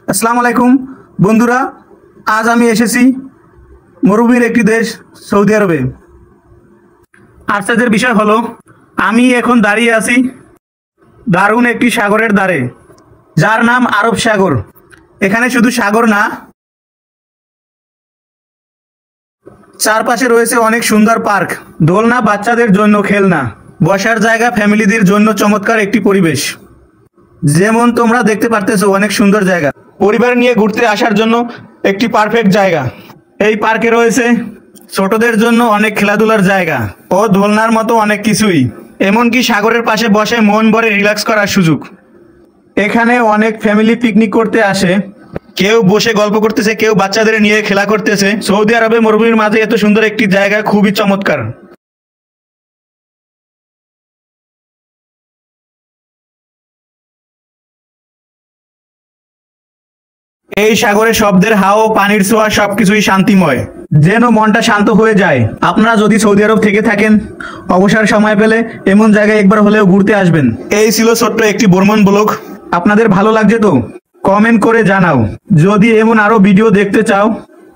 আসসালামু আলাইকুম বন্ধুরা, আজ আমি এসেছি মরুভূমির একটি দেশ সৌদি আরবে। আশ্চর্যের বিষয় হলো আমি এখন দাঁড়িয়ে আছি দারুণ একটি সাগরের ধারে, যার নাম আরব সাগর। এখানে শুধু সাগর না, চারপাশে রয়েছে অনেক সুন্দর পার্ক, দোলনা, বাচ্চাদের জন্য খেলনা, বসার জায়গা, ফ্যামিলিদের জন্য চমৎকার একটি পরিবেশ। যেমন তোমরা দেখতে পারতেছো, অনেক সুন্দর জায়গা, পরিবার নিয়ে ঘুরতে আসার জন্য একটি পারফেক্ট জায়গা। এই পার্কে রয়েছে ছোটদের জন্য অনেক খেলাধুলার জায়গা ও দোলনার মতো অনেক কিছুই, এমনকি সাগরের পাশে বসে মন ভরে রিল্যাক্স করার সুযোগ। এখানে অনেক ফ্যামিলি পিকনিক করতে আসে, কেউ বসে গল্প করতেছে, কেউ বাচ্চাদের নিয়ে খেলা করতেছে। সৌদি আরবে মরুভূমির মাঝে এত সুন্দর একটি জায়গা খুবই চমৎকার। এই সাগরে শব্দের হাওয়া, পানির ছোঁয়া সবকিছুই শান্তিময়, যেন মনটা শান্ত হয়ে যায়। আপনারা যদি সৌদি আরব থেকে থাকেন, অবসর সময় পেলে এমন জায়গায় একবার হলেও ঘুরতে আসবেন। এই ছিল ছোট্ট একটি ভ্রমণ ব্লগ। আপনাদের ভালো লাগছে তো কমেন্ট করে জানাও। যদি এমন আরো ভিডিও দেখতে চাও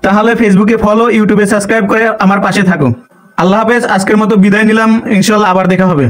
তাহলে ফেসবুকে ফলো, ইউটিউবে সাবস্ক্রাইব করে আমার পাশে থাকো। আল্লাহ হাফেজ, আজকের মতো বিদায় নিলাম, ইনশাল্লাহ আবার দেখা হবে।